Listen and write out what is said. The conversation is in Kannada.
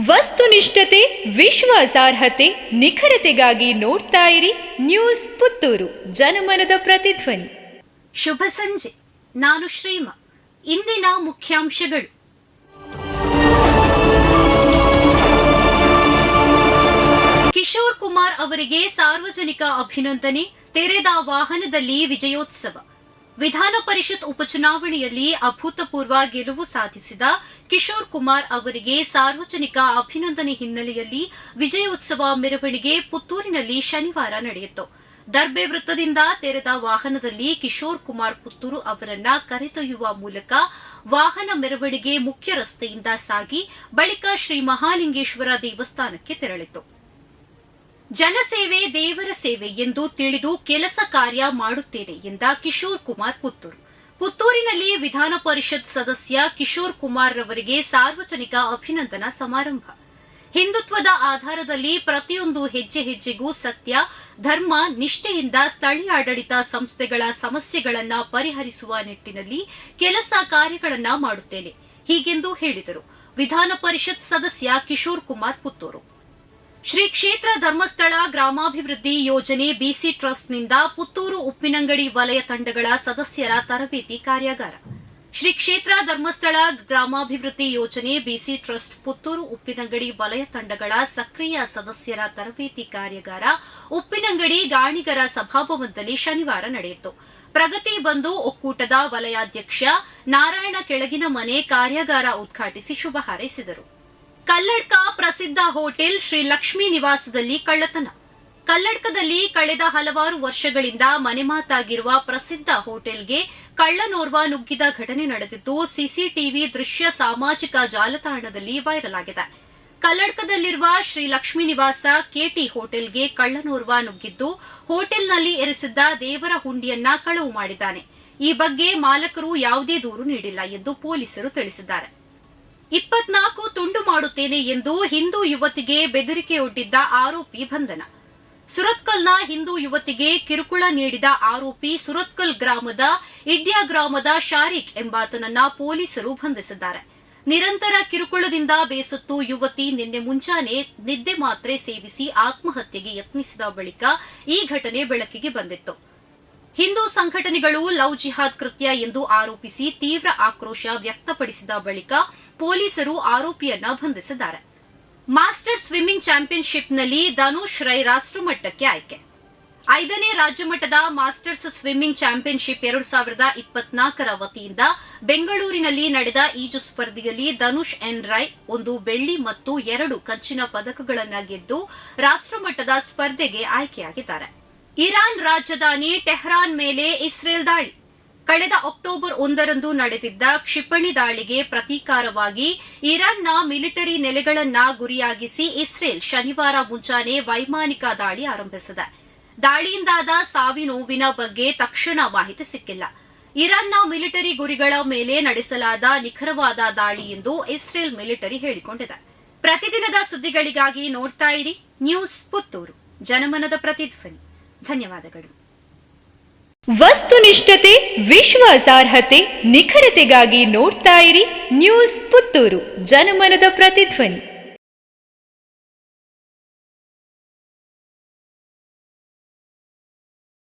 ವಸ್ತುನಿಷ್ಠತೆ, ವಿಶ್ವಾಸಾರ್ಹತೆ, ನಿಖರತೆಗಾಗಿ ನೋಡ್ತಾ ಇರಿ ನ್ಯೂಸ್ ಪುತ್ತೂರು, ಜನಮನದ ಪ್ರತಿಧ್ವನಿ. ಶುಭ ಸಂಜೆ. ನಾನು ಶ್ರೀಮಾ. ಇಂದಿನ ಮುಖ್ಯಾಂಶಗಳು: ಕಿಶೋರ್ ಕುಮಾರ್ ಅವರಿಗೆ ಸಾರ್ವಜನಿಕ ಅಭಿನಂದನೆ, ತೆರೆದ ವಾಹನದಲ್ಲಿ ವಿಜಯೋತ್ಸವ. ವಿಧಾನ ಪರಿಷತ್ ಉಪಚುನಾವಣೆಯಲ್ಲಿ ಅಭೂತಪೂರ್ವ ಗೆಲುವು ಸಾಧಿಸಿದ ಕಿಶೋರ್ ಕುಮಾರ್ ಅವರಿಗೆ ಸಾರ್ವಜನಿಕ ಅಭಿನಂದನೆ ಹಿನ್ನೆಲೆಯಲ್ಲಿ ವಿಜಯೋತ್ಸವ ಮೆರವಣಿಗೆ ಪುತ್ತೂರಿನಲ್ಲಿ ಶನಿವಾರ ನಡೆಯಿತು. ದರ್ಬೆ ವೃತ್ತದಿಂದ ತೆರೆದ ವಾಹನದಲ್ಲಿ ಕಿಶೋರ್ ಕುಮಾರ್ ಪುತ್ತೂರು ಅವರನ್ನ ಕರೆದೊಯ್ಯುವ ಮೂಲಕ ವಾಹನ ಮೆರವಣಿಗೆ ಮುಖ್ಯ ರಸ್ತೆಯಿಂದ ಸಾಗಿ ಬಳಿಕ ಶ್ರೀ ಮಹಾಲಿಂಗೇಶ್ವರ ದೇವಸ್ಥಾನಕ್ಕೆ ತೆರಳಿತು. ಜನಸೇವೆ ದೇವರ ಸೇವೆ ಎಂದು ತಿಳಿದು ಕೆಲಸ ಕಾರ್ಯ ಮಾಡುತ್ತೇನೆ ಎಂದ ಕಿಶೋರ್ ಕುಮಾರ್ ಪುತ್ತೂರು. ಪುತ್ತೂರಿನಲ್ಲಿ ವಿಧಾನ ಪರಿಷತ್ ಸದಸ್ಯ ಕಿಶೋರ್ ಕುಮಾರ್ ರವರಿಗೆ ಸಾರ್ವಜನಿಕ ಅಭಿನಂದನಾ ಸಮಾರಂಭ. ಹಿಂದುತ್ವದ ಆಧಾರದಲ್ಲಿ ಪ್ರತಿಯೊಂದು ಹೆಜ್ಜೆ ಹೆಜ್ಜೆಗೂ ಸತ್ಯ, ಧರ್ಮ, ನಿಷ್ಠೆಯಿಂದ ಸ್ಥಳೀಯ ಆಡಳಿತ ಸಂಸ್ಥೆಗಳ ಸಮಸ್ಯೆಗಳನ್ನು ಪರಿಹರಿಸುವ ನಿಟ್ಟಿನಲ್ಲಿ ಕೆಲಸ ಕಾರ್ಯಗಳನ್ನು ಮಾಡುತ್ತೇನೆ ಹೀಗೆಂದು ಹೇಳಿದರು. ವಿಧಾನ ಪರಿಷತ್ ಸದಸ್ಯ ಕಿಶೋರ್ ಕುಮಾರ್ ಪುತ್ತೂರು. ಶ್ರೀ ಕ್ಷೇತ್ರ ಧರ್ಮಸ್ಥಳ ಗ್ರಾಮಾಭಿವೃದ್ಧಿ ಯೋಜನೆ ಬಿಸಿ ಟ್ರಸ್ಟ್ನಿಂದ ಪುತ್ತೂರು ಉಪ್ಪಿನಂಗಡಿ ವಲಯ ತಂಡಗಳ ಸದಸ್ಯರ ತರಬೇತಿ ಕಾರ್ಯಾಗಾರ. ಶ್ರೀ ಕ್ಷೇತ್ರ ಧರ್ಮಸ್ಥಳ ಗ್ರಾಮಾಭಿವೃದ್ಧಿ ಯೋಜನೆ ಬಿಸಿ ಟ್ರಸ್ಟ್ ಪುತ್ತೂರು ಉಪ್ಪಿನಂಗಡಿ ವಲಯ ತಂಡಗಳ ಸಕ್ರಿಯ ಸದಸ್ಯರ ತರಬೇತಿ ಕಾರ್ಯಾಗಾರ ಉಪ್ಪಿನಂಗಡಿ ಗಾಣಿಗರ ಸಭಾಭವನದಲ್ಲಿ ಶನಿವಾರ ನಡೆಯಿತು. ಪ್ರಗತಿ ಬಂಧು ಒಕ್ಕೂಟದ ವಲಯಾಧ್ಯಕ್ಷ ನಾರಾಯಣ ಕೆಳಗಿನ ಮನೆ ಕಾರ್ಯಾಗಾರ ಉದ್ಘಾಟಿಸಿ ಶುಭ ಹಾರೈಸಿದರು. ಕಲ್ಲಡ್ಕ ಪ್ರಸಿದ್ಧ ಹೋಟೆಲ್ ಶ್ರೀ ಲಕ್ಷ್ಮೀ ನಿವಾಸದಲ್ಲಿ ಕಳ್ಳತನ. ಕಲ್ಲಡ್ಕದಲ್ಲಿ ಕಳೆದ ಹಲವಾರು ವರ್ಷಗಳಿಂದ ಮನೆಮಾತಾಗಿರುವ ಪ್ರಸಿದ್ಧ ಹೋಟೆಲ್ಗೆ ಕಳ್ಳನೋರ್ವ ನುಗ್ಗಿದ ಘಟನೆ ನಡೆದಿದ್ದು, ಸಿಸಿಟಿವಿ ದೃಶ್ಯ ಸಾಮಾಜಿಕ ಜಾಲತಾಣದಲ್ಲಿ ವೈರಲ್ ಆಗಿದೆ. ಕಲ್ಲಡ್ಕದಲ್ಲಿರುವ ಶ್ರೀ ಲಕ್ಷ್ಮೀ ನಿವಾಸ ಕೆಟಿ ಹೋಟೆಲ್ಗೆ ಕಳ್ಳನೋರ್ವ ನುಗ್ಗಿದ್ದು, ಹೋಟೆಲ್ನಲ್ಲಿ ಇರಿಸಿದ್ದ ದೇವರ ಹುಂಡಿಯನ್ನ ಕಳವು ಮಾಡಿದ್ದಾನೆ. ಈ ಬಗ್ಗೆ ಮಾಲಕರು ಯಾವುದೇ ದೂರು ನೀಡಿಲ್ಲ ಎಂದು ಪೊಲೀಸರು ತಿಳಿಸಿದ್ದಾರೆ. 24 ತುಂಡು ಮಾಡುತ್ತೇನೆ ಎಂದು ಹಿಂದೂ ಯುವತಿಗೆ ಬೆದರಿಕೆಯೊಡ್ಡಿದ್ದ ಆರೋಪಿ ಬಂಧನ. ಸುರತ್ಕಲ್ನ ಹಿಂದೂ ಯುವತಿಗೆ ಕಿರುಕುಳ ನೀಡಿದ ಆರೋಪಿ ಸುರತ್ಕಲ್ ಗ್ರಾಮದ ಇಡ್ಯಾ ಗ್ರಾಮದ ಶಾರಿಕ್ ಎಂಬಾತನನ್ನ ಪೊಲೀಸರು ಬಂಧಿಸಿದ್ದಾರೆ. ನಿರಂತರ ಕಿರುಕುಳದಿಂದ ಬೇಸತ್ತು ಯುವತಿ ನಿನ್ನೆ ಮುಂಜಾನೆ ನಿದ್ದೆ ಮಾತ್ರೆ ಸೇವಿಸಿ ಆತ್ಮಹತ್ಯೆಗೆ ಯತ್ನಿಸಿದ ಬಳಿಕ ಈ ಘಟನೆ ಬೆಳಕಿಗೆ ಬಂದಿತ್ತು. ಹಿಂದೂ ಸಂಘಟನೆಗಳು ಲವ್ ಜಿಹಾದ್ ಕೃತ್ಯ ಎಂದು ಆರೋಪಿಸಿ ತೀವ್ರ ಆಕ್ರೋಶ ವ್ಯಕ್ತಪಡಿಸಿದ ಬಳಿಕ ಪೊಲೀಸರು ಆರೋಪಿಯನ್ನ ಬಂಧಿಸಿದ್ದಾರೆ. ಮಾಸ್ಟರ್ ಸ್ವಿಮ್ಮಿಂಗ್ ಚಾಂಪಿಯನ್ಶಿಪ್ನಲ್ಲಿ ಧನುಷ್ ರೈ ರಾಷ್ಟ್ರಮಟ್ಟಕ್ಕೆ ಆಯ್ಕೆ. 5ನೇ ರಾಜ್ಯಮಟ್ಟದ ಮಾಸ್ಟರ್ಸ್ ಸ್ವಿಮ್ಮಿಂಗ್ ಚಾಂಪಿಯನ್ಶಿಪ್ 2024 ವತಿಯಿಂದ ಬೆಂಗಳೂರಿನಲ್ಲಿ ನಡೆದ ಈಜು ಸ್ಪರ್ಧೆಯಲ್ಲಿ ಧನುಷ್ ಎನ್ ರೈ 1 ಬೆಳ್ಳಿ ಮತ್ತು 2 ಕಂಚಿನ ಪದಕಗಳನ್ನು ಗೆದ್ದು ರಾಷ್ಟ್ರಮಟ್ಟದ ಸ್ಪರ್ಧೆಗೆ ಆಯ್ಕೆಯಾಗಿದ್ದಾರೆ. ಇರಾನ್ ರಾಜಧಾನಿ ಟೆಹರಾನ್ ಮೇಲೆ ಇಸ್ರೇಲ್ ದಾಳಿ. ಕಳೆದ ಅಕ್ಟೋಬರ್ 1ರಂದು ನಡೆದಿದ್ದ ಕ್ಷಿಪಣಿ ದಾಳಿಗೆ ಪ್ರತೀಕಾರವಾಗಿ ಇರಾನ್ನ ಮಿಲಿಟರಿ ನೆಲೆಗಳನ್ನ ಗುರಿಯಾಗಿಸಿ ಇಸ್ರೇಲ್ ಶನಿವಾರ ಮುಂಜಾನೆ ವೈಮಾನಿಕ ದಾಳಿ ಆರಂಭಿಸಿದೆ. ದಾಳಿಯಿಂದಾದ ಸಾವಿನೋವಿನ ಬಗ್ಗೆ ತಕ್ಷಣ ಮಾಹಿತಿ ಸಿಕ್ಕಿಲ್ಲ. ಇರಾನ್ನ ಮಿಲಿಟರಿ ಗುರಿಗಳ ಮೇಲೆ ನಡೆಸಲಾದ ನಿಖರವಾದ ದಾಳಿ ಎಂದು ಇಸ್ರೇಲ್ ಮಿಲಿಟರಿ ಹೇಳಿಕೊಂಡಿದೆ. ಪ್ರತಿದಿನದ ಸುದ್ದಿಗಳಿಗಾಗಿ ನೋಡ್ತಾ ಇರಿ ನ್ಯೂಸ್ ಪುತ್ತೂರು, ಜನಮನದ ಪ್ರತಿಧ್ವನಿ. ಧನ್ಯವಾದಗಳು. ವಸ್ತುನಿಷ್ಠತೆ, ವಿಶ್ವಾಸಾರ್ಹತೆ, ನಿಖರತೆಗಾಗಿ ನೋಡ್ತಾ ಇರಿ ನ್ಯೂಸ್ ಪುತ್ತೂರು, ಜನಮನದ ಪ್ರತಿಧ್ವನಿ.